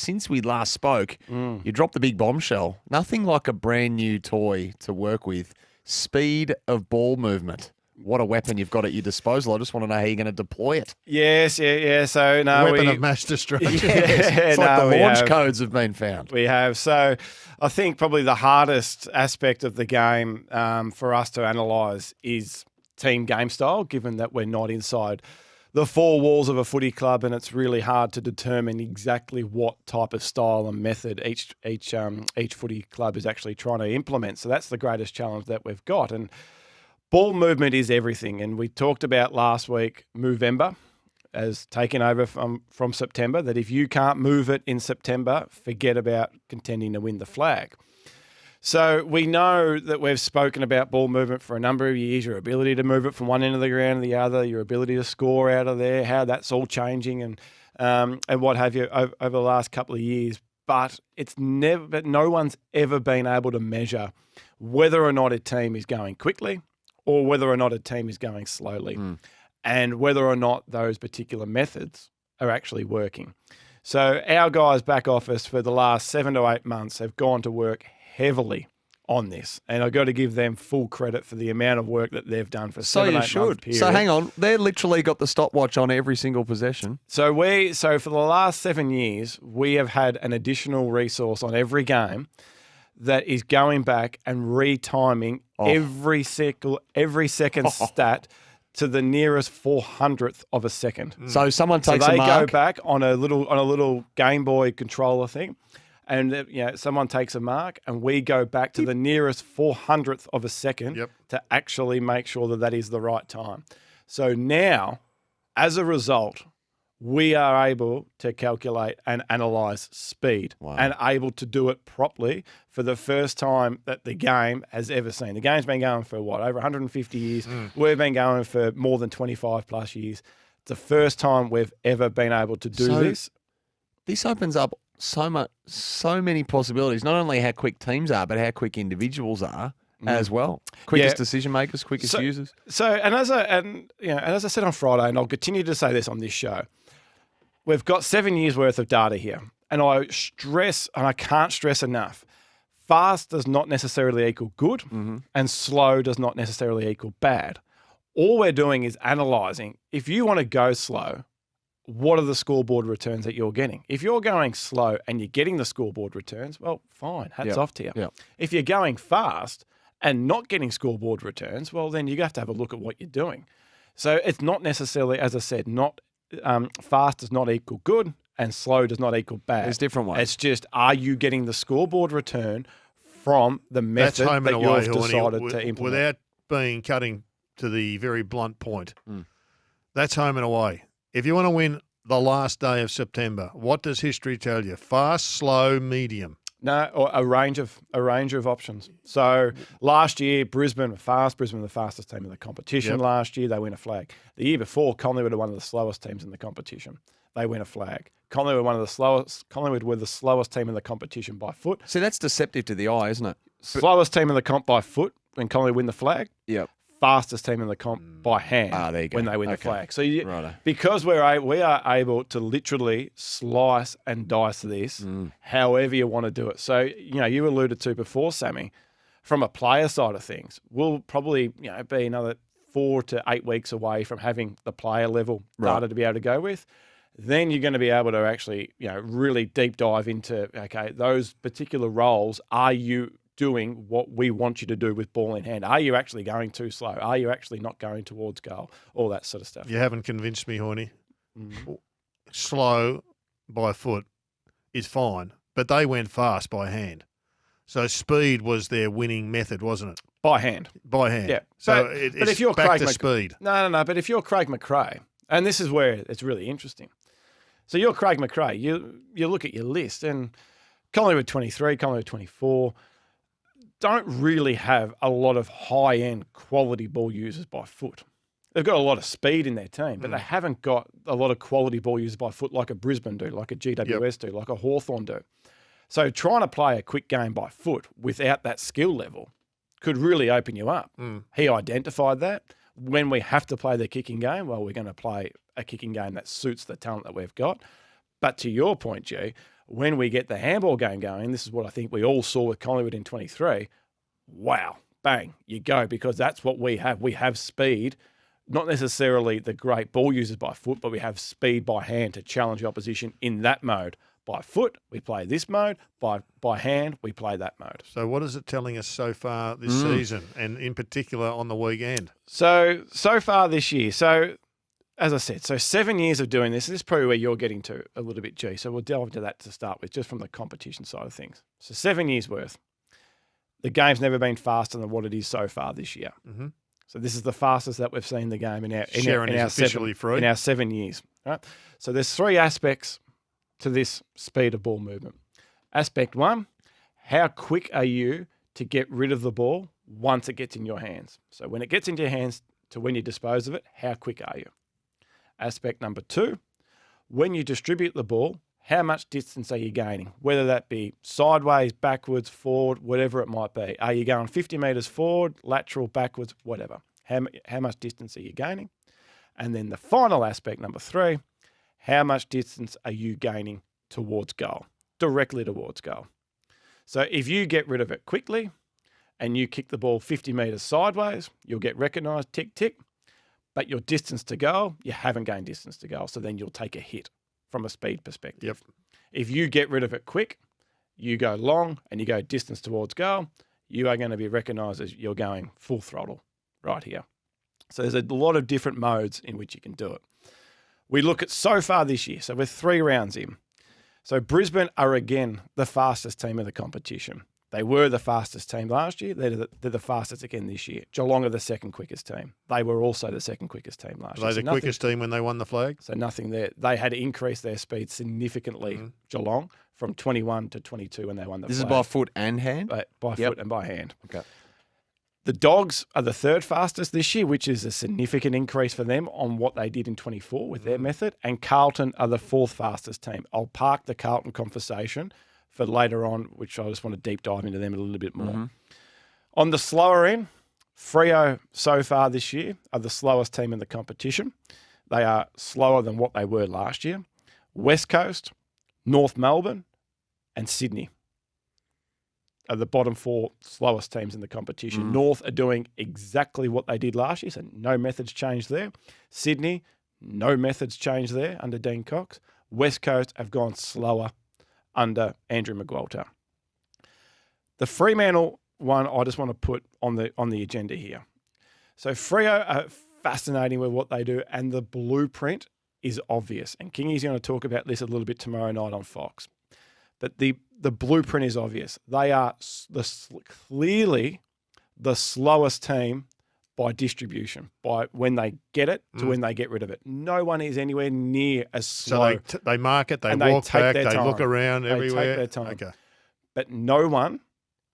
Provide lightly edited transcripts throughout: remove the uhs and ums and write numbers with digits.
since we last spoke, you dropped the big bombshell. Nothing like a brand new toy to work with. Speed of ball movement. What a weapon you've got at your disposal. I just want to know how you're going to deploy it. Yes, yeah. So, no, Weapon of mass destruction. It's like the launch codes have been found. We have. So I think probably the hardest aspect of the game for us to analyse is team game style, given that we're not inside the four walls of a footy club, and it's really hard to determine exactly what type of style and method each footy club is actually trying to implement. So that's the greatest challenge that we've got. And ball movement is everything. And we talked about last week Movember as taking over from September, that if you can't move it in September, forget about contending to win the flag. So we know that we've spoken about ball movement for a number of years, your ability to move it from one end of the ground to the other, your ability to score out of there, how that's all changing and what have you over the last couple of years. But no one's ever been able to measure whether or not a team is going quickly or whether or not a team is going slowly, and whether or not those particular methods are actually working. So our guys back office for the last 7 to 8 months have gone to work heavily on this, and I've got to give them full credit for the amount of work that they've done for 7 to 8 month period. So hang on, they've literally got the stopwatch on every single possession. So for the last 7 years, we have had an additional resource on every game that is going back and retiming every second stat to the nearest 400th of a second. So someone takes a mark. They go back on a little Game Boy controller thing, and someone takes a mark, and we go back to the nearest 400th of a second to actually make sure that is the right time. So now, as a result, we are able to calculate and analyse speed and able to do it properly for the first time that the game has ever seen. The game's been going for over 150 years. We've been going for more than 25 plus years. It's the first time we've ever been able to do this. This opens up so many possibilities, not only how quick teams are, but how quick individuals are as well. Quickest decision makers, quickest users. So, as I said on Friday, and I'll continue to say this on this show, we've got 7 years worth of data here. And I stress, and I can't stress enough, fast does not necessarily equal good, and slow does not necessarily equal bad. All we're doing is analysing. If you want to go slow, what are the scoreboard returns that you're getting? If you're going slow and you're getting the scoreboard returns, well, fine, hats off to you. Yep. If you're going fast and not getting scoreboard returns, well, then you have to have a look at what you're doing. So it's not necessarily, as I said, fast does not equal good and slow does not equal bad. There's different ways. It's just, are you getting the scoreboard return from the method that you've decided to implement? Without being cutting to the very blunt point, that's home and away. If you want to win the last day of September, what does history tell you? Fast, slow, medium? No, or a range of options. So last year, Brisbane were fast. Brisbane were the fastest team in the competition last year. They win a flag. The year before, Collingwood were one of the slowest teams in the competition. They win a flag. Collingwood were the slowest team in the competition by foot. See, that's deceptive to the eye, isn't it? Slowest team in the comp by foot when Collingwood win the flag. Yep. Fastest team in the comp by hand there you go. when they win the flag. So because we are able to literally slice and dice this however you want to do it. So, you alluded to before, Sammy, from a player side of things, we'll probably be another 4 to 8 weeks away from having the player level data to be able to go with. Then you're going to be able to actually really deep dive into, those particular roles. Are you doing what we want you to do with ball in hand? Are you actually going too slow? Are you actually not going towards goal? All that sort of stuff. You haven't convinced me, Hoyne. Slow by foot is fine, but they went fast by hand. So speed was their winning method, wasn't it? By hand. By hand. Yeah. So but if you're back to speed. No. But if you're Craig McRae, and this is where it's really interesting. So you're Craig McRae. You look at your list, and Collingwood 23, Collingwood 24, don't really have a lot of high-end quality ball users by foot. They've got a lot of speed in their team, but they haven't got a lot of quality ball users by foot like a Brisbane do, like a GWS do, like a Hawthorn do. So trying to play a quick game by foot without that skill level could really open you up. He identified that. When we have to play the kicking game, well, we're going to play a kicking game that suits the talent that we've got. But to your point, G, When we get the handball game going, this is what I think we all saw with Collingwood in 23. Wow, bang, you go, because that's what we have. We have speed, not necessarily the great ball users by foot, but we have speed by hand to challenge the opposition in that mode. By foot, we play this mode. By hand, we play that mode. So what is it telling us so far this season, and in particular on the weekend? So far this year, as I said, 7 years of doing this. This is probably where you're getting to a little bit, G. So we'll delve into that to start with, just from the competition side of things. So 7 years worth. The game's never been faster than what it is so far this year. Mm-hmm. So this is the fastest that we've seen the game in our 7 years. Right? So there's three aspects to this speed of ball movement. Aspect one, how quick are you to get rid of the ball once it gets in your hands? So when it gets into your hands to when you dispose of it, how quick are you? Aspect number two, when you distribute the ball, how much distance are you gaining? Whether that be sideways, backwards, forward, whatever it might be. Are you going 50 metres forward, lateral, backwards, whatever? How much distance are you gaining? And then the final aspect, number three, how much distance are you gaining towards goal, directly towards goal? So if you get rid of it quickly and you kick the ball 50 metres sideways, you'll get recognised, tick, tick. But your distance to goal, you haven't gained distance to goal, so then you'll take a hit from a speed perspective. Yep. If you get rid of it quick, you go long and you go distance towards goal, you are going to be recognised as you're going full throttle right here. So there's a lot of different modes in which you can do it. We look at so far this year, so we're 3 rounds in. So Brisbane are again the fastest team of the competition. They were the fastest team last year. They're the fastest again this year. Geelong are the second quickest team. They were also the second quickest team last year. Were they the quickest team when they won the flag? So nothing there. They had increased their speed significantly, Geelong, from 21 to 22 when they won the flag. This is by foot and hand? By foot and by hand. Okay. The Dogs are the third fastest this year, which is a significant increase for them on what they did in 24 with their method. And Carlton are the fourth fastest team. I'll park the Carlton conversation for later on, which I just want to deep dive into them a little bit more. On the slower end, Freo so far this year are the slowest team in the competition. They are slower than what they were last year. West Coast, North Melbourne, and Sydney are the bottom 4 slowest teams in the competition. North are doing exactly what they did last year, so no methods changed there. Sydney, no methods changed there under Dean Cox. West Coast have gone slower under Andrew McGualter. The Fremantle one I just want to put on the agenda here. So Freo are fascinating with what they do, and the blueprint is obvious. And Kingy's going to talk about this a little bit tomorrow night on Fox. But the blueprint is obvious. They are clearly the slowest team by distribution, by when they get it to when they get rid of it. No one is anywhere near as slow. So they mark it, they walk back, they look around everywhere. They take their time. Okay. But no one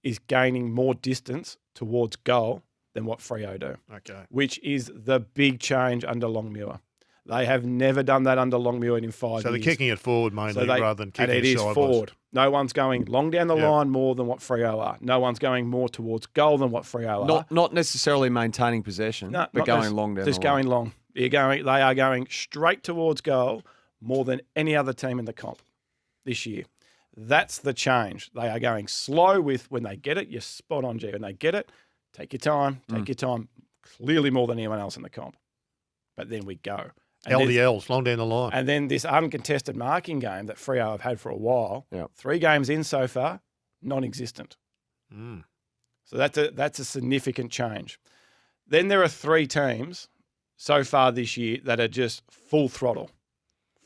is gaining more distance towards goal than what Freo do. Okay. Which is the big change under Longmuir. They have never done that under Longmuir in 5 years. So they're kicking it forward mainly rather than kicking it sideways. And it is forward. No one's going long down the line more than what Freo are. No one's going more towards goal than what Freo are. Not necessarily maintaining possession, but going long down the line. Just going long. They are going straight towards goal more than any other team in the comp this year. That's the change. They are going slow with when they get it. You're spot on, G. When they get it, take your time. Clearly more than anyone else in the comp. But then we go. And LDLs, long down the line. And then this uncontested marking game that Freo have had for a while, 3 games in so far, non-existent. So that's a significant change. Then there are 3 teams so far this year that are just full throttle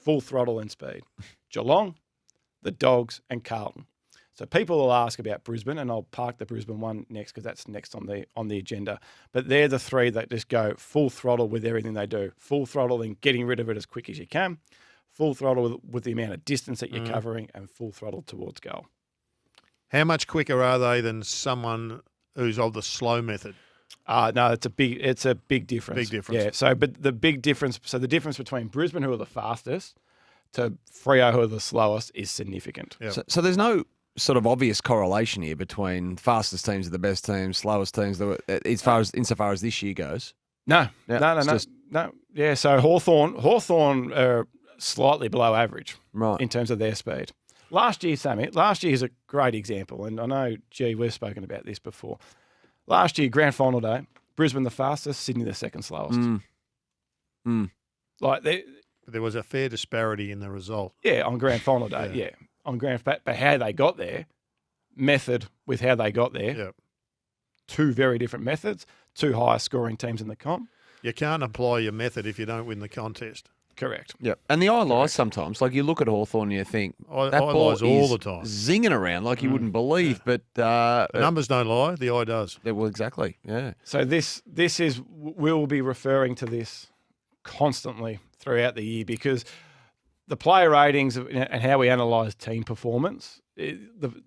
in speed. Geelong, the Dogs, and Carlton. So people will ask about Brisbane, and I'll park the Brisbane one next because that's next on the agenda. But they're the 3 that just go full throttle with everything they do. Full throttle in getting rid of it as quick as you can. Full throttle with the amount of distance that you're covering, and full throttle towards goal. How much quicker are they than someone who's of the slow method? No, it's a big difference. Big difference. Yeah. So, but the big difference. So the difference between Brisbane, who are the fastest, to Freo, who are the slowest, is significant. Yep. So there's no sort of obvious correlation here between fastest teams are the best teams, slowest teams, insofar as this year goes. No. Yeah, so Hawthorn are slightly below average in terms of their speed. last year, Sammy, last year is a great example. And I know, we've spoken about this before. Last year, grand final day, Brisbane the fastest, Sydney the second slowest. Like There was a fair disparity in the result. Yeah, on grand final day, yeah. But how they got there, method with how they got there, Yep. two very different methods, two highest scoring teams in the comp. You can't apply your method if you don't win the contest. Correct. Yep. And the eye lies sometimes. Like you look at Hawthorn and you think, Eye that ball lies all is the time. zinging around like you wouldn't believe. But The numbers don't lie, the eye does. well, exactly. Yeah. So this is, we'll be referring to this constantly throughout the year because the player ratings and how we analyse team performance,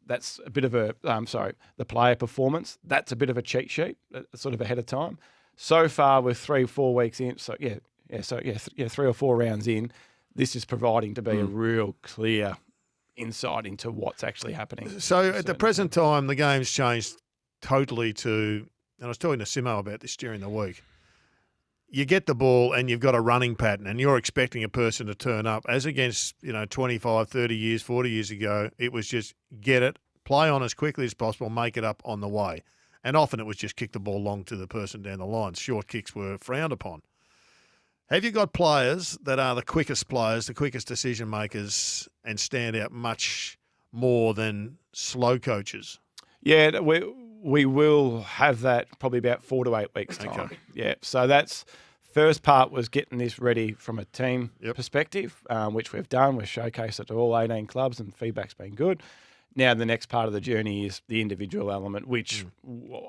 that's a bit of a, the player performance, that's a bit of a cheat sheet, sort of ahead of time. So far, we're 3-4 weeks in, 3 or 4 rounds in, this is providing to be a real clear insight into what's actually happening. So at the present time, the game's changed totally to, and I was talking to Simo about this during the week, you get the ball and you've got a running pattern and you're expecting a person to turn up. As against, 25, 30 years, 40 years ago, it was just get it, play on as quickly as possible, make it up on the way. And often it was just kick the ball long to the person down the line. Short kicks were frowned upon. Have you got players that are the quickest players, the quickest decision makers and stand out much more than slow coaches? Yeah, we will have that probably about 4 to 8 weeks' time. Okay. Yeah, so that's first part was getting this ready from a team perspective, which we've done. We've showcased it to all 18 clubs and feedback's been good. Now the next part of the journey is the individual element, which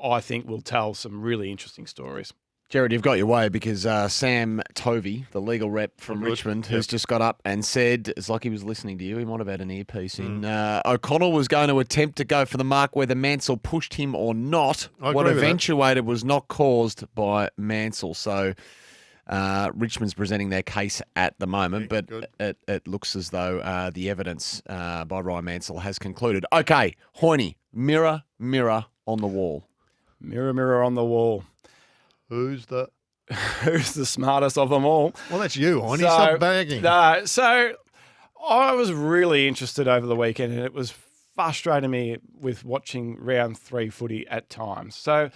I think will tell some really interesting stories. Gerard, you've got your way because Sam Tovey, the legal rep from Richmond, has just got up and said, it's like he was listening to you, he might have had an earpiece in, O'Connell was going to attempt to go for the mark whether Mansell pushed him or not. What eventuated was not caused by Mansell. So Richmond's presenting their case at the moment, but it looks as though the evidence by Ryan Mansell has concluded. Okay, Hoyne, mirror, mirror on the wall. Mirror, mirror on the wall. Who's the smartest of them all? Well, that's you, Hoyne. Stop bagging. So I was really interested over the weekend, and it was frustrating me with watching round 3 footy at times. So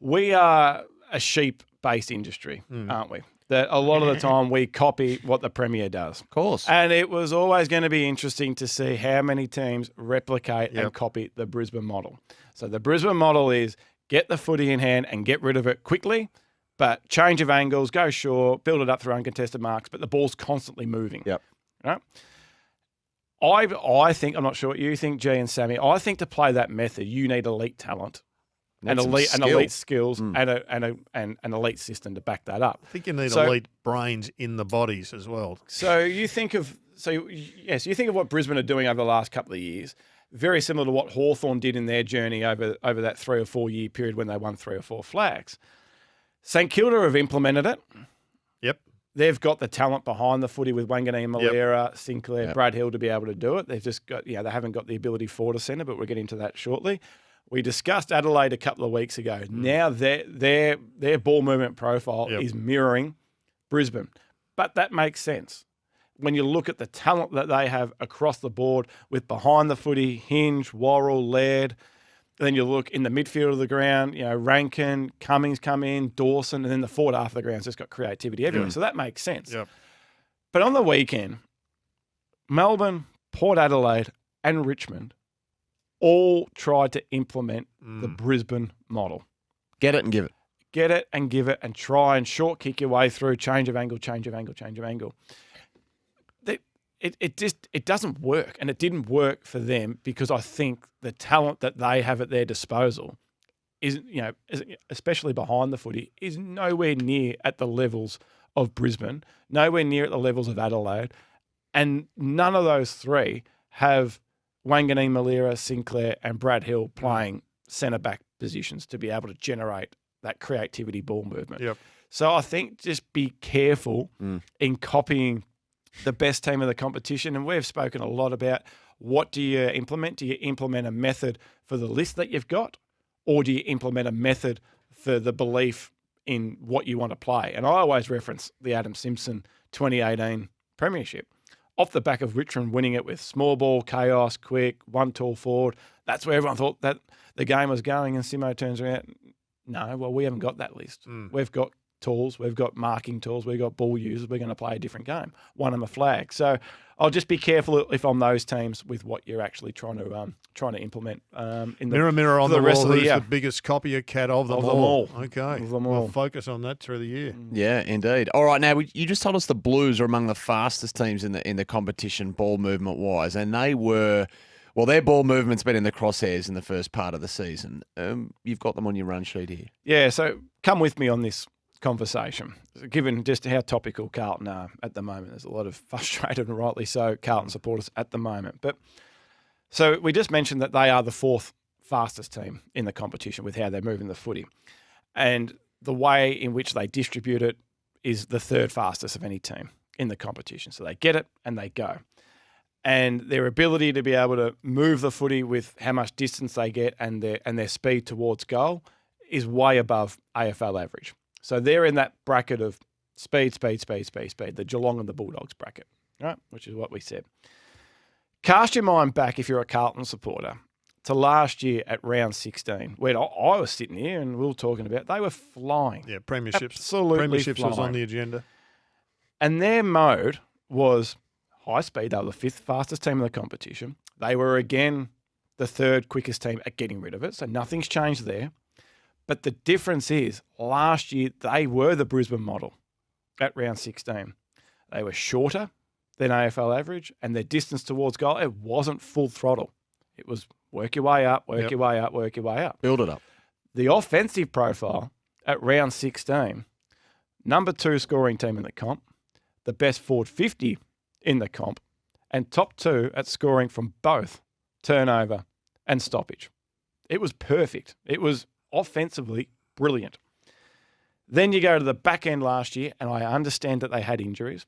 we are a sheep-based industry, aren't we? That a lot of the time we copy what the Premier does. Of course. And it was always going to be interesting to see how many teams replicate and copy the Brisbane model. So the Brisbane model is get the footy in hand and get rid of it quickly, but change of angles, go short, build it up through uncontested marks, but the ball's constantly moving. Yep. Right? I think, I'm not sure what you think, G and Sammy, I think to play that method, you need elite talent and elite skills and an elite system to back that up. I think you need elite brains in the bodies as well. So you think of what Brisbane are doing over the last couple of years, very similar to what Hawthorn did in their journey over that 3 or 4 year period when they won 3 or 4 flags. St Kilda have implemented it. Yep. They've got the talent behind the footy with Wanganeen, Malera, Sinclair, Brad Hill to be able to do it. They've just got, they haven't got the ability forward to centre, but we'll get into that shortly. We discussed Adelaide a couple of weeks ago. Now their ball movement profile is mirroring Brisbane, but that makes sense. When you look at the talent that they have across the board with behind the footy, Hinge, Worrell, Laird, then you look in the midfield of the ground, Rankin, Cummings come in, Dawson, and then the forward half of the ground's just got creativity everywhere. So that makes sense. Yep. But on the weekend, Melbourne, Port Adelaide, and Richmond all tried to implement the Brisbane model. Get it and give it. Get it and give it and try and short kick your way through, change of angle, change of angle, change of angle. It doesn't work, and it didn't work for them because I think the talent that they have at their disposal is, especially behind the footy, is nowhere near at the levels of Brisbane, nowhere near at the levels of Adelaide, and none of those three have Wanganeen, Malera, Sinclair, and Brad Hill playing centre back positions to be able to generate that creativity ball movement. Yep. So I think just be careful in copying the best team of the competition. And we've spoken a lot about what do you implement? Do you implement a method for the list that you've got? Or do you implement a method for the belief in what you want to play? And I always reference the Adam Simpson 2018 premiership. off the back of Richmond winning it with small ball, chaos, quick, one tall forward. That's where everyone thought that the game was going, and Simo turns around. No, well, we haven't got that list. We've got tools, we've got marking tools, we've got ball users. We're going to play a different game. Won them a flag. So I'll just be careful if I'm those teams with what you're actually trying to implement. Mirror on the rest wall. of the Who's year. the biggest copycat of them Of them all? all. Okay, Of them all. We'll focus on that through the year. Yeah, indeed. All right, now you just told us the Blues are among the fastest teams in the competition, ball movement wise, and they were. Well, their ball movement's been in the crosshairs in the first part of the season. You've got them on your run sheet here. Yeah, so come with me on this conversation, given just how topical Carlton are at the moment. There's a lot of frustrated, and rightly so, Carlton supporters at the moment. But so we just mentioned that they are the fourth fastest team in the competition with how they're moving the footy. And the way in which they distribute it is the third fastest of any team in the competition. So they get it and they go. And their ability to be able to move the footy with how much distance they get and their speed towards goal is way above AFL average. So they're in that bracket of speed, the Geelong and the Bulldogs bracket, right? Which is what we said. Cast your mind back, if you're a Carlton supporter, to last year at round 16, where I was sitting here and we were talking about, they were flying. Yeah, premierships. Absolutely Premierships was flying. on the agenda. And their mode was high speed. They were the fifth fastest team in the competition. They were, again, the third quickest team at getting rid of it. So nothing's changed there. But the difference is, last year, they were the Brisbane model at round 16. They were shorter than AFL average, and their distance towards goal, it wasn't full throttle. It was work your way up, work your way up, work your way up. Build it up. The offensive profile at round 16, number 2 scoring team in the comp, the best forward 50 in the comp, and top 2 at scoring from both turnover and stoppage. It was perfect. It was offensively brilliant. Then you go to the back end last year, and I understand that they had injuries,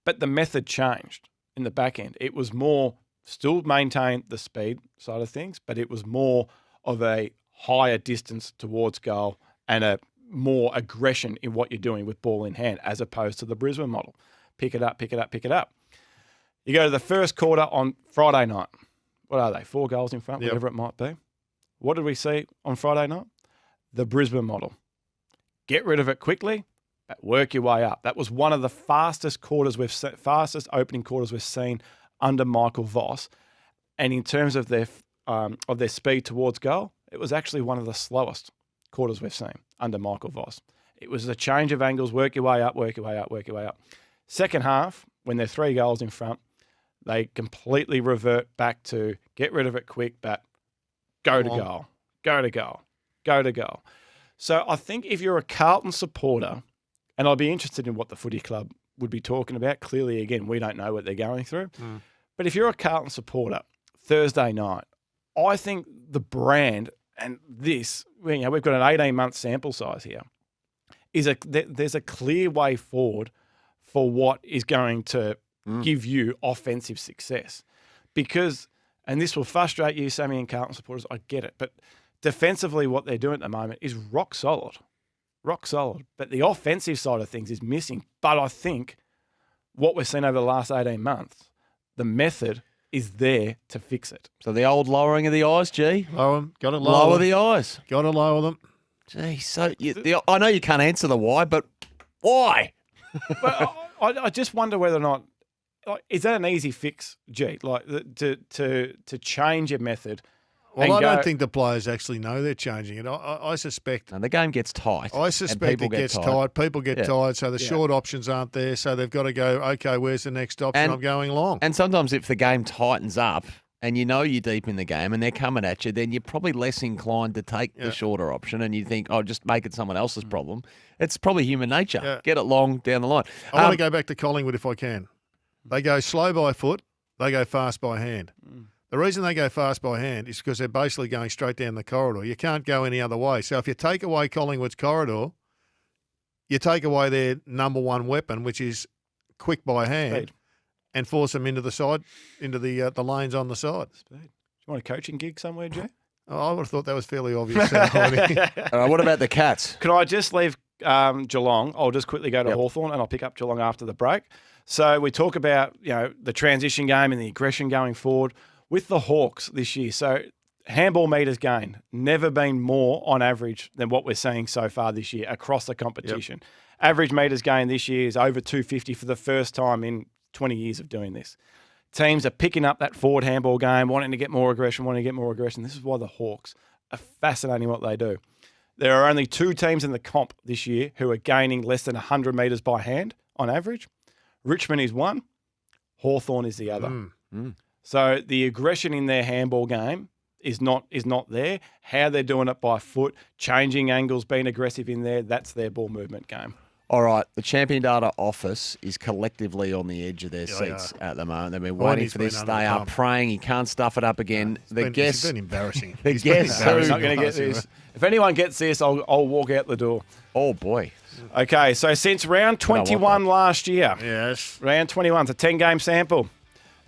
but the method changed in the back end. It was more, still maintain the speed side of things, but it was more of a higher distance towards goal and a more aggression in what you're doing with ball in hand, as opposed to the Brisbane model. Pick it up, pick it up, pick it up. You go to the first quarter on Friday night. What are they? 4 goals in front, whatever it might be. What did we see on Friday night? The Brisbane model. Get rid of it quickly, but work your way up. That was one of the fastest opening quarters we've seen under Michael Voss. And in terms of their speed towards goal, it was actually one of the slowest quarters we've seen under Michael Voss. It was a change of angles, work your way up, work your way up, work your way up. Second half, when they're 3 goals in front, they completely revert back to get rid of it quick, but go to goal, go to goal, go to goal. So I think if you're a Carlton supporter, and I'd be interested in what the footy club would be talking about. Clearly, again, we don't know what they're going through. But if you're a Carlton supporter, Thursday night, I think the brand and this, we've got an 18-month sample size here, there's a clear way forward for what is going to give you offensive success. Because, and this will frustrate you, Sammy and Carlton supporters, I get it, but defensively what they're doing at the moment is rock solid. Rock solid. But the offensive side of things is missing. But I think what we've seen over the last 18 months, the method is there to fix it. So the old lowering of the eyes, G. Lower them. Got to lower them. The eyes. Got to lower them. Gee, so I know you can't answer the why, but why? But I just wonder whether or not, is that an easy fix, G? Like to change your method. Well, I don't think the players actually know they're changing it. I suspect. And the game gets tight. I suspect it gets tight. People get tired, so the short options aren't there. So they've got to go, okay, where's the next option? I'm going long. And sometimes if the game tightens up and you know you're deep in the game and they're coming at you, then you're probably less inclined to take the shorter option and you think, just make it someone else's problem. It's probably human nature. Yeah. Get it long down the line. I want to go back to Collingwood if I can. They go slow by foot. They go fast by hand. The reason they go fast by hand is because they're basically going straight down the corridor. You can't go any other way. So if you take away Collingwood's corridor, you take away their number one weapon, which is quick by hand, and force them into the side, into the lanes on the side. Speed. Do you want a coaching gig somewhere, Jay? I would have thought that was fairly obvious. All right, what about the Cats? Could I just leave Geelong? I'll just quickly go to Hawthorn and I'll pick up Geelong after the break. So we talk about, the transition game and the aggression going forward with the Hawks this year. So handball meters gained, never been more on average than what we're seeing so far this year across the competition. Yep. Average meters gained this year is over 250 for the first time in 20 years of doing this. Teams are picking up that forward handball game, wanting to get more aggression. This is why the Hawks are fascinating what they do. There are only 2 teams in the comp this year who are gaining less than 100 metres by hand on average. Richmond is one, Hawthorn is the other. So the aggression in their handball game is not there. How they're doing it by foot, changing angles, being aggressive in there, that's their ball movement game. All right, the Champion Data office is collectively on the edge of their seats at the moment. They've been waiting for this. They are praying he can't stuff it up again. It's been embarrassing. The guess who's not going to get this. If anyone gets this, I'll walk out the door. Oh, boy. Okay, so since round 21 last year, round 21, it's a 10-game sample.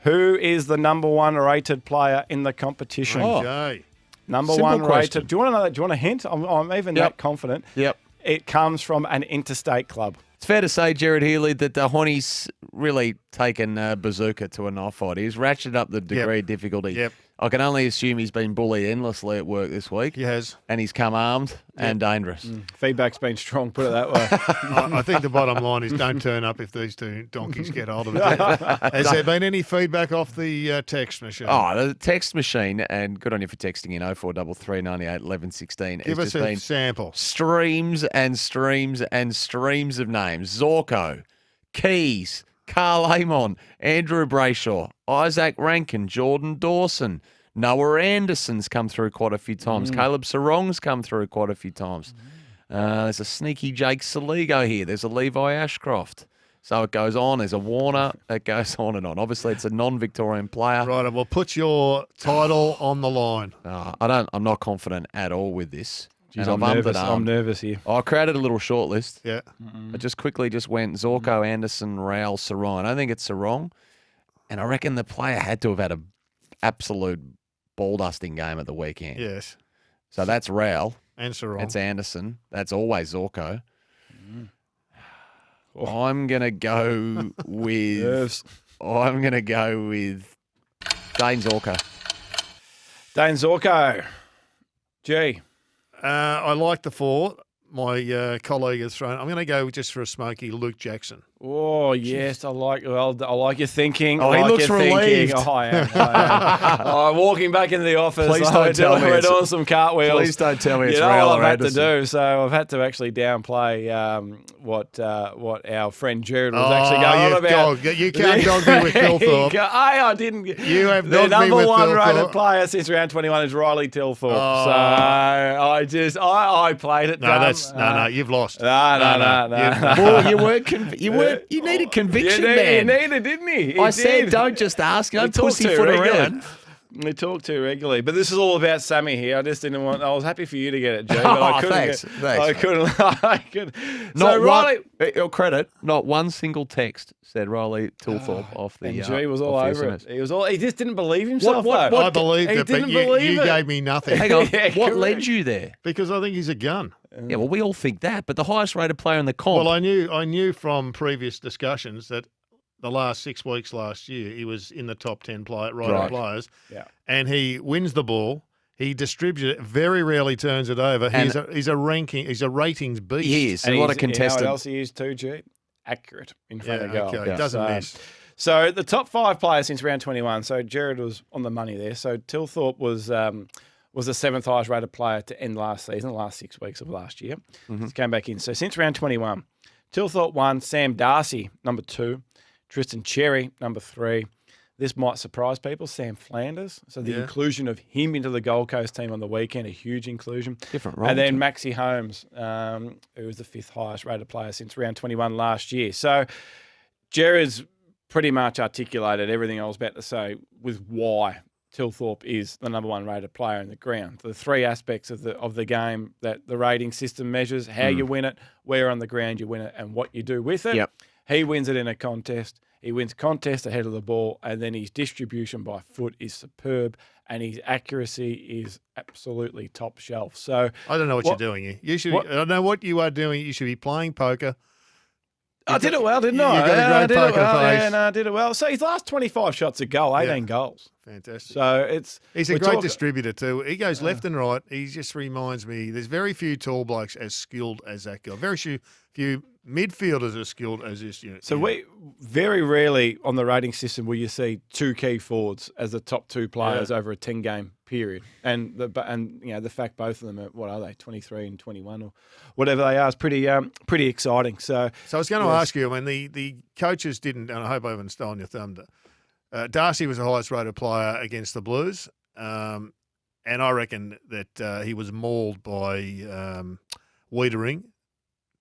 Who is the number 1 rated player in the competition? Number Simple 1 question. rated. Do you want to know that? Do you want a hint? I'm even that confident. Yep. It comes from an interstate club. It's fair to say, Gerard Healy, that Hoyne's really taken Bazooka to a knife fight. He's ratcheted up the degree of difficulty. Yep. I can only assume he's been bullied endlessly at work this week. He has. And he's come armed and dangerous. Feedback's been strong, put it that way. I think the bottom line is don't turn up if these 2 donkeys get hold of it. Has there been any feedback off the text machine? Oh, the text machine, and good on you for texting in 0433 98 11 16. Give us a sample. Streams and streams and streams of names. Zorko, Keys, Carl Amon, Andrew Brayshaw, Isaac Rankin, Jordan Dawson, Noah Anderson's come through quite a few times. Caleb Sarong's come through quite a few times. There's a sneaky Jake Saligo here. There's a Levi Ashcroft. So it goes on. There's a Warner. It goes on and on. Obviously, it's a non-Victorian player. Right, well, put your title on the line. I'm not confident at all with this. Jeez, I'm nervous here. I created a little short list. Yeah. I just quickly went Zorko, Anderson, Raoul, Sarong. I don't think it's Sarong. And I reckon the player had to have had an absolute ball-dusting game at the weekend. Yes. So that's Raoul. And Sarong. That's Anderson. That's always Zorko. I'm going to go with... I'm going to go with Dane Zorko. Dane Zorko. Gee. I like the 4. My colleague has thrown. I'm going to go just for a smoky Luke Jackson. Oh, yes. I like your thinking. Oh, he looks relieved. Oh, I am. Walking back into the office. Please don't tell me we're doing some cartwheels. Please don't tell me it's Raoul Raoul or I've had to Anderson. do. So I've had to actually downplay what our friend Gerard was actually going on about. You can't dog me with Tilthorpe. I didn't. You have the dogged me number with 1 Tilthorpe. rated player since round 21 is Riley Tilthorpe. Oh. So I played it. No, you've lost. No. Well, you needed conviction, man. He needed, didn't he? I said, don't just ask. Don't pussyfoot around. We talk too regularly, but this is all about Sammy here. I just didn't want. I was happy for you to get it, Joe, but I couldn't. Thanks. I couldn't. Not Riley, your credit. Not one single text said Riley Tilthorpe off the. And G was all over SMS. it. He just didn't believe himself. I believed he it, but didn't believe you it. gave me nothing. Hang on. Yeah, What correct. led you there? Because I think he's a gun. Yeah, well, we all think that, but the highest rated player in the comp. Well, I knew from previous discussions that the last 6 weeks last year he was in the top 10 rated players. Yeah. And he wins the ball. He distributes it. Very rarely turns it over. He's a ratings beast. He is. And what a contestant. You know what else he is too, G? Accurate in front of goal. Okay. Doesn't miss. So the top 5 players since round 21. So Gerard was on the money there. So Tilthorpe was the 7th highest rated player to end last season, the last 6 weeks of last year. He's came back in. So since round 21, Tilthorpe 1, Sam Darcy, number 2, Tristan Cherry, number 3. This might surprise people, Sam Flanders. So the inclusion of him into the Gold Coast team on the weekend, a huge inclusion. Different role. And then Maxie Holmes, who was the 5th highest rated player since round 21 last year. So Gerard's pretty much articulated everything I was about to say with why Tilthorpe is the number 1 rated player in the ground. The 3 aspects of the game that the rating system measures: how you win it, where on the ground you win it, and what you do with it. Yep. He wins it in a contest. He wins contest ahead of the ball, and then his distribution by foot is superb, and his accuracy is absolutely top shelf. So I don't know what you're doing here. I don't know what you are doing. You should be playing poker I did it well, didn't You I? got a great I did it poker well. face. Yeah, no, I did it well. So his last 25 shots a goal, 18 goals. Fantastic. So he's a great distributor too. He goes left and right. He just reminds me. There's very few tall blokes as skilled as that guy. Very few midfielders as skilled as this unit. So we very rarely on the rating system will you see two key forwards as the top two players over a 10-game period, and the fact both of them are, what are they, 23 and 21 or whatever they are, is pretty exciting. So I was going to ask you. I mean, the coaches didn't, and I hope I haven't stolen your thunder. Darcy was the highest rated player against the Blues, and I reckon that he was mauled by Wiedering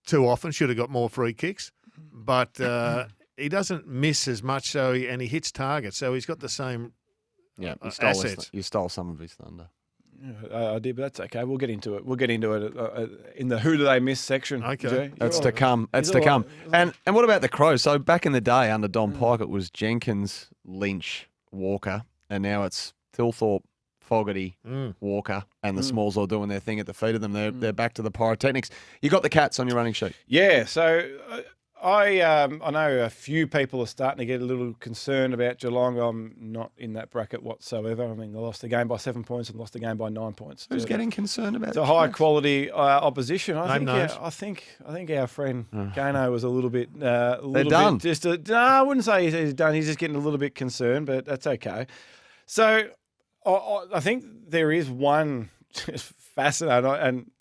too often. Should have got more free kicks, but he doesn't miss as much. And he hits targets, so he's got the same. Yeah, assets. You stole some of his thunder. Yeah, I did, but that's okay. We'll get into it. We'll get into it in the who do they miss section. Okay, that's to come. That's to come. And what about the Crows? So back in the day under Don Pike, it was Jenkins, Lynch, Walker, and now it's Thilthorpe, Fogarty, Walker, and the Smalls all doing their thing at the feet of them. They're back to the pyrotechnics. You got the Cats on your running sheet. Yeah, so I know a few people are starting to get a little concerned about Geelong. I'm not in that bracket whatsoever. I mean, they lost the game by 7 points and lost the game by 9 points. Who's getting concerned about it? It's a high quality opposition. I names. think our friend Gano was a little bit. They're done. No, I wouldn't say he's done. He's just getting a little bit concerned, but that's okay. So I think there is one fascinating and.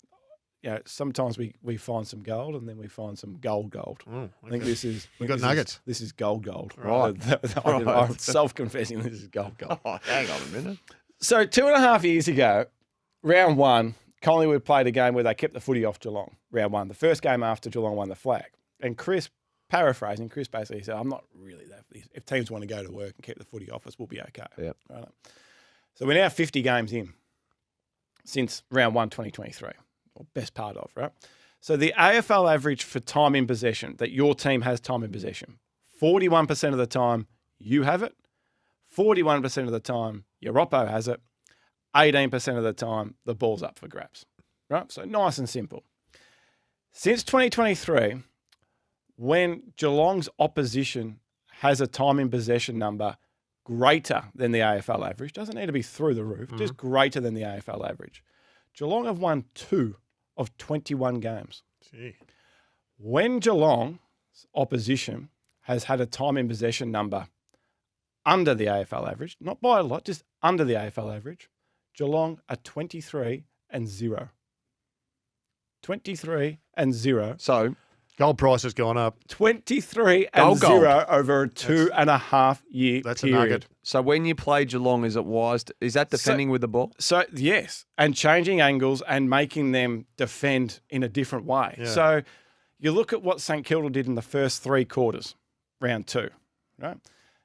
Sometimes we find some gold and then we find some gold. Oh, okay. I think this is... We got nuggets. This is gold. Right. I'm self-confessing this is gold. Oh, hang on a minute. So 2.5 years ago, round one, Collingwood played a game where they kept the footy off Geelong, round one. The first game after Geelong won the flag. And Chris, paraphrasing, Chris basically said, I'm not really that... If teams want to go to work and keep the footy off us, we'll be okay. Yep. Right. So we're now 50 games in since round one, 2023. Or best part of, right? So the AFL average for time in possession, that your team has time in possession, 41% of the time you have it, 41% of the time your oppo has it, 18% of the time the ball's up for grabs, right? So nice and simple. Since 2023, when Geelong's opposition has a time in possession number greater than the AFL average, doesn't need to be through the roof, just greater than the AFL average, Geelong have won 2 of 21 games. Gee. When Geelong's opposition has had a time in possession number under the AFL average, not by a lot, just under the AFL average, Geelong are 23-0. 23-0. So Gold price has gone up. 23-0 over a 2.5 year That's period. a nugget. So when you play Geelong, is it wise? Is that defending with the ball? So, yes, and changing angles and making them defend in a different way. Yeah. So you look at what St Kilda did in the first 3 quarters, round 2, right?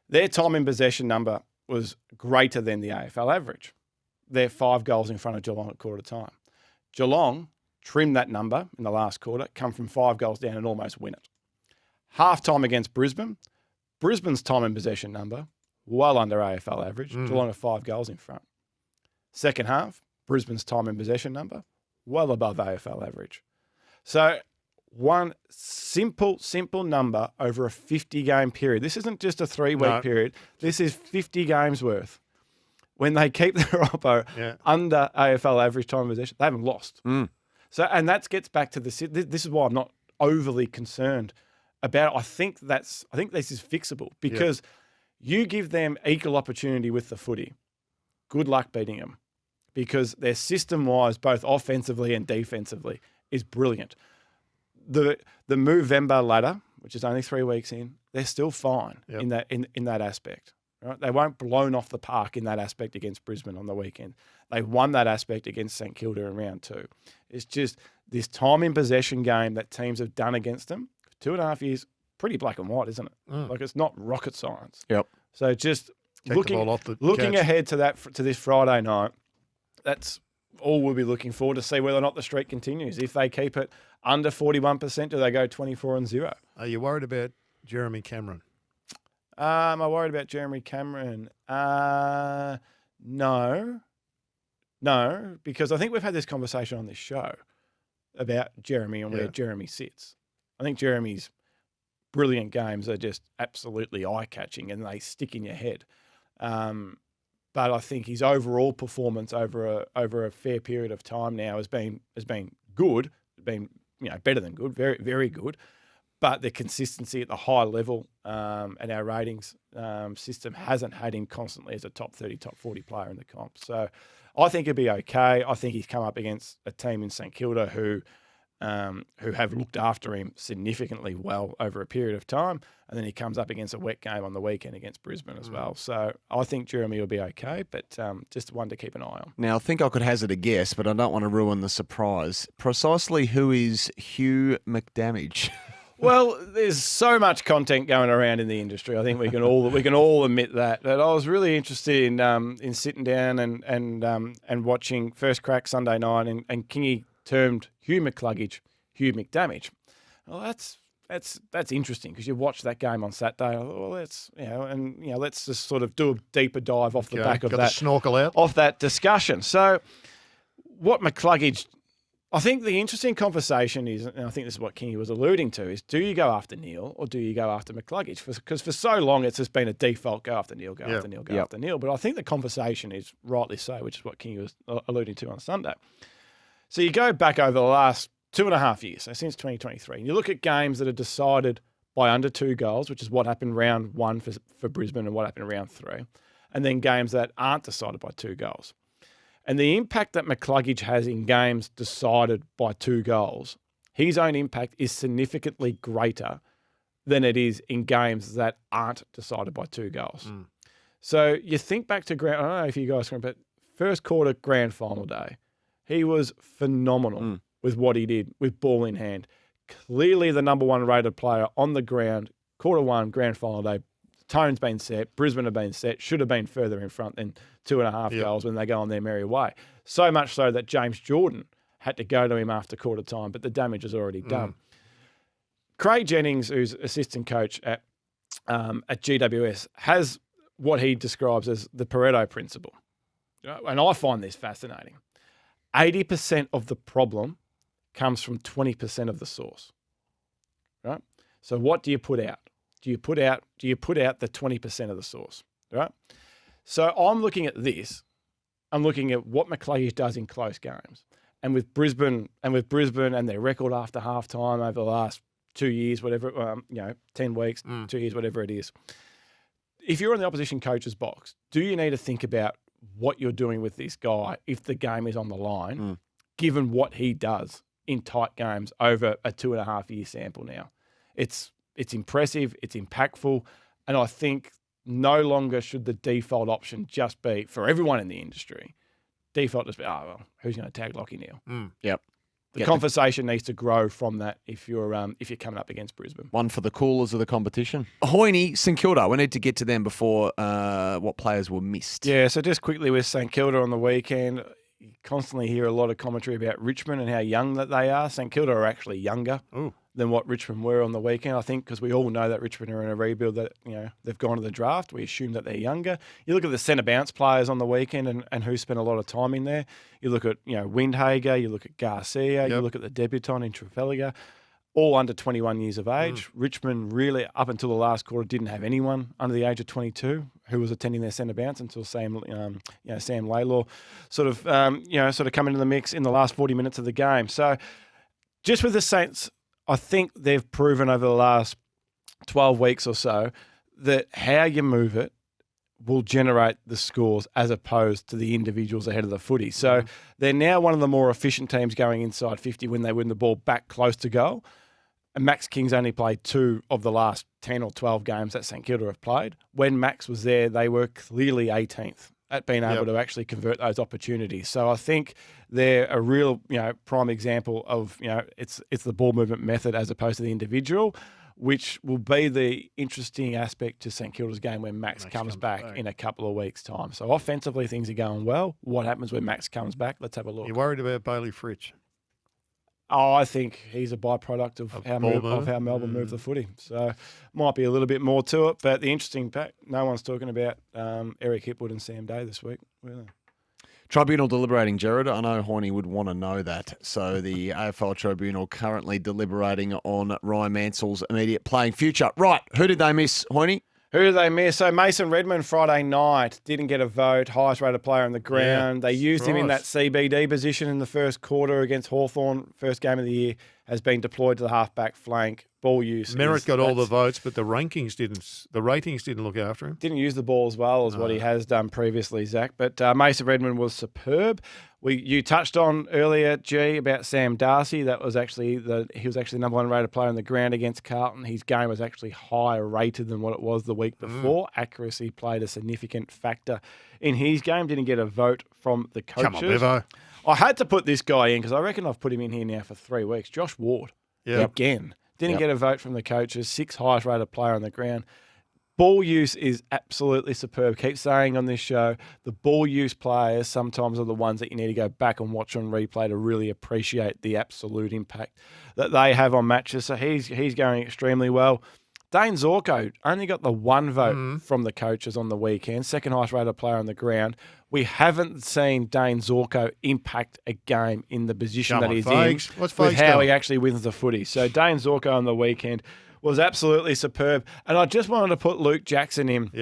Their time in possession number was greater than the AFL average. They're 5 goals in front of Geelong at quarter time. Geelong trim that number in the last quarter, come from 5 goals down and almost win it. Half time against Brisbane, Brisbane's time in possession number, well under AFL average. Geelong are 5 goals in front. Second half, Brisbane's time in possession number, well above AFL average. So one simple number over a 50-game period. This isn't just a 3-week period. This is 50 games worth. When they keep their oppo under AFL average time in possession, they haven't lost. So, and that gets back to this is why I'm not overly concerned about it. I think this is fixable because you give them equal opportunity with the footy. Good luck beating them because their system-wise, both offensively and defensively, is brilliant. The Movember ladder, which is only 3 weeks in, they're still fine in that aspect. Right? They weren't blown off the park in that aspect against Brisbane on the weekend. They won that aspect against St Kilda in round 2. It's just this time in possession game that teams have done against them for 2.5 years, pretty black and white, isn't it? Like it's not rocket science. Yep. So just looking catch. ahead to this Friday night, that's all we'll be looking for to see whether or not the streak continues. If they keep it under 41%, do they go 24-0? Are you worried about Jeremy Cameron? Am I worried about Jeremy Cameron? No, because I think we've had this conversation on this show about Jeremy and where Jeremy sits. I think Jeremy's brilliant games are just absolutely eye-catching and they stick in your head. But I think his overall performance over a fair period of time now has been good, better than good, very, very good. But the consistency at the high level and our ratings system hasn't had him constantly as a top 30, top 40 player in the comp. So I think he'll be okay. I think he's come up against a team in St Kilda who have looked after him significantly well over a period of time. And then he comes up against a wet game on the weekend against Brisbane as well. So I think Jeremy will be okay, but just one to keep an eye on. Now, I think I could hazard a guess, but I don't want to ruin the surprise. Precisely who is Hugh McCluggage? Well, there's so much content going around in the industry. I think we can all admit that. But I was really interested in sitting down and watching First Crack Sunday night, and Kingy termed Hugh McCluggage Hugh McDamage. Well, that's interesting because you watched that game on Saturday. I thought, well, let's just sort of do a deeper dive off the back of that. Got the snorkel out off that discussion. So, what McCluggage. I think the interesting conversation is, and I think this is what Kingy was alluding to, is do you go after Neil or do you go after McCluggage? Because for so long it's just been a default go after Neil, after Neil, after Neil. But I think the conversation is rightly so, which is what Kingy was alluding to on Sunday. So you go back over the last 2.5 years, so since 2023, and you look at games that are decided by under 2 goals, which is what happened round 1 for Brisbane and what happened in round 3, and then games that aren't decided by 2 goals. And the impact that McCluggage has in games decided by 2 goals, his own impact is significantly greater than it is in games that aren't decided by 2 goals. So you think back to I don't know if you guys remember, but first quarter grand final day, he was phenomenal with what he did with ball in hand. Clearly the number 1 rated player on the ground, quarter 1 grand final day. Tone's been set. Brisbane have been set. Should have been further in front than 2.5 goals when they go on their merry way. So much so that James Jordan had to go to him after quarter time, but the damage is already done. Craig Jennings, who's assistant coach at GWS, has what he describes as the Pareto principle. And I find this fascinating. 80% of the problem comes from 20% of the source. Right? So what do you put out? Do you put out the 20% of the source, right? So I'm looking at this. I'm looking at what McCluggage does in close games, and with Brisbane and their record after halftime over the last 2 years, whatever, 10 weeks, 2 years, whatever it is. If you're in the opposition coach's box, do you need to think about what you're doing with this guy if the game is on the line, given what he does in tight games over a 2.5 year sample now? It's impressive, it's impactful, and I think no longer should the default option just be, for everyone in the industry, default just be, who's going to tag Lockie Neal? Yep. The conversation needs to grow from that if you're coming up against Brisbane. One for the coolers of the competition. Hoyne, St Kilda. We need to get to them before what players were missed. Yeah, so just quickly with St Kilda on the weekend, you constantly hear a lot of commentary about Richmond and how young that they are. St Kilda are actually younger than what Richmond were on the weekend, I think, because we all know that Richmond are in a rebuild, that they've gone to the draft. We assume that they're younger. You look at the centre bounce players on the weekend and who spent a lot of time in there. You look at Windhager, you look at Garcia, you look at the debutant in Trafalgar, all under 21 years of age. Richmond really, up until the last quarter, didn't have anyone under the age of 22 who was attending their centre bounce until Sam Laylor sort of come into the mix in the last 40 minutes of the game. So just with the Saints, I think they've proven over the last 12 weeks or so that how you move it will generate the scores as opposed to the individuals ahead of the footy. So they're now one of the more efficient teams going inside 50 when they win the ball back close to goal. And Max King's only played 2 of the last 10 or 12 games that St Kilda have played. When Max was there, they were clearly 18th at being able to actually convert those opportunities. So I think they're a real, prime example of, it's the ball movement method as opposed to the individual, which will be the interesting aspect to St Kilda's game when Max comes back in a couple of weeks' time. So offensively, things are going well. What happens when Max comes back? Let's have a look. You're worried about Bailey Fritsch? Oh, I think he's a byproduct of how Melbourne move the footy. So might be a little bit more to it. But the interesting fact, no one's talking about Eric Hipwood and Sam Day this week, really. Tribunal deliberating, Gerard. I know Hoyne would want to know that. So the AFL Tribunal currently deliberating on Ryan Mansell's immediate playing future. Right, who did they miss, Hoyne? Who did they miss? So Mason Redmond Friday night didn't get a vote, highest rated player on the ground. They used him in that CBD position in the first quarter against Hawthorn. First game of the year, has been deployed to the halfback flank. Ball use. Merritt got all the votes, but the ratings didn't look after him. Didn't use the ball as well as what he has done previously, Zach. But Mason Redmond was superb. You touched on earlier, G, about Sam Darcy. He was actually the number one rated player on the ground against Carlton. His game was actually higher rated than what it was the week before. Accuracy played a significant factor in his game. Didn't get a vote from the coaches. Come on, Bevo. I had to put this guy in because I reckon I've put him in here now for 3 weeks. Josh Ward. Yep. Again. Didn't get a vote from the coaches. 6th highest rated player on the ground. Ball use is absolutely superb. Keep saying on this show, the ball use players sometimes are the ones that you need to go back and watch on replay to really appreciate the absolute impact that they have on matches. So he's going extremely well. Dane Zorko only got the 1 vote from the coaches on the weekend. 2nd highest rated player on the ground. We haven't seen Dane Zorko impact a game in the position that he's in with how he actually wins the footy. So Dane Zorko on the weekend was absolutely superb. And I just wanted to put Luke Jackson in.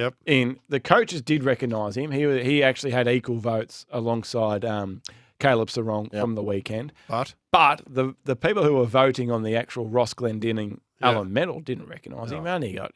The coaches did recognise him. He actually had equal votes alongside Caleb Sarong from the weekend. But the people who were voting on the actual Ross Glendinning Alan Medal didn't recognise him.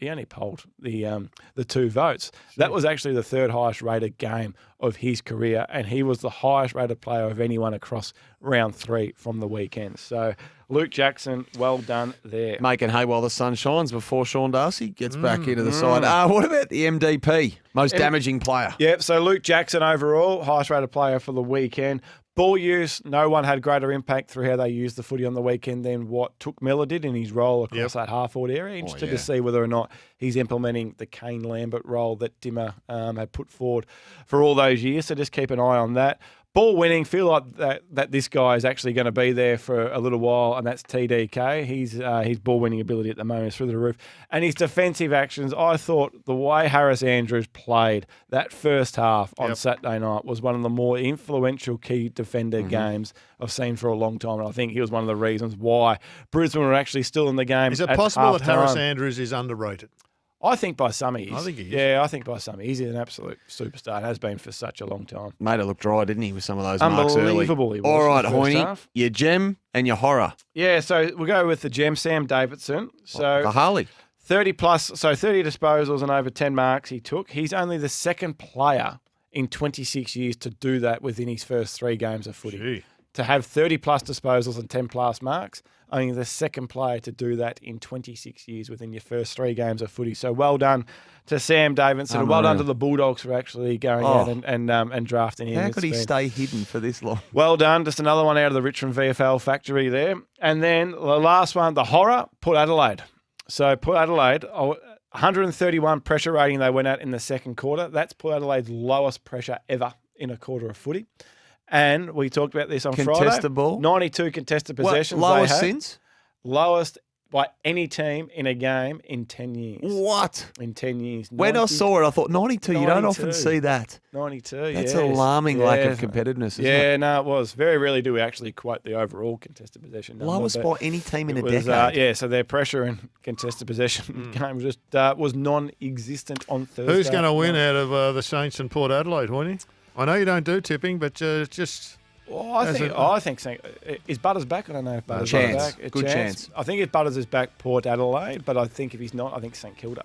He only polled the 2 votes. That was actually the 3rd highest rated game of his career, and he was the highest rated player of anyone across round 3 from the weekend. So Luke Jackson, well done there. Making hay while the sun shines before Sean Darcy gets back into the side. What about the MDP, most damaging player? Yep, so Luke Jackson overall, highest rated player for the weekend. Ball use, no one had greater impact through how they used the footy on the weekend than what Took Miller did in his role across that half-forward area. Interested to see whether or not he's implementing the Kane Lambert role that Dimmer had put forward for all those years. So just keep an eye on that. Ball winning, feel like that this guy is actually going to be there for a little while, and that's TDK. His ball winning ability at the moment is through the roof. And his defensive actions, I thought the way Harris Andrews played that first half on Saturday night was one of the more influential key defender games I've seen for a long time. And I think he was one of the reasons why Brisbane were actually still in the game. Is it possible that Harris Andrews is underrated? I think by some he is. I think he is. Yeah, I think by some he's an absolute superstar. It has been for such a long time. Made it look dry, didn't he, with some of those marks early? Unbelievable he was. All right, Hoyne, your gem and your horror. Yeah, so we'll go with the gem, Sam Davidson. So the Harley. 30 disposals and over 10 marks he took. He's only the 2nd player in 26 years to do that within his first 3 games of footy. Gee. To have 30+ disposals and 10+ marks, only the 2nd player to do that in 26 years within your first 3 games of footy. So well done to Sam Davidson, and well done to the Bulldogs for actually going out and drafting him. How could he stay hidden for this long? Well done. Just another one out of the Richmond VFL factory there. And then the last one, the horror, Port Adelaide. So Port Adelaide, 131 pressure rating they went at in the 2nd quarter. That's Port Adelaide's lowest pressure ever in a quarter of footy. And we talked about this on Friday. Ball. 92 contested possessions. Lowest since? Lowest by any team in a game in 10 years. What? In 10 years. When I saw it, I thought 92. You don't often see that. 92, That's alarming lack of competitiveness, isn't it? Yeah, no, it was. Very rarely do we actually quote the overall contested possession number. Lowest by any team in a decade. So their pressure and contested possession game just was non-existent on Thursday. Who's going to win out of the Saints and Port Adelaide, Hoyne? I know you don't do tipping, but just... Well, I think is Butters back? I don't know if Butters is back. Good chance. I think if Butters is back, Port Adelaide, but I think if he's not, I think St Kilda.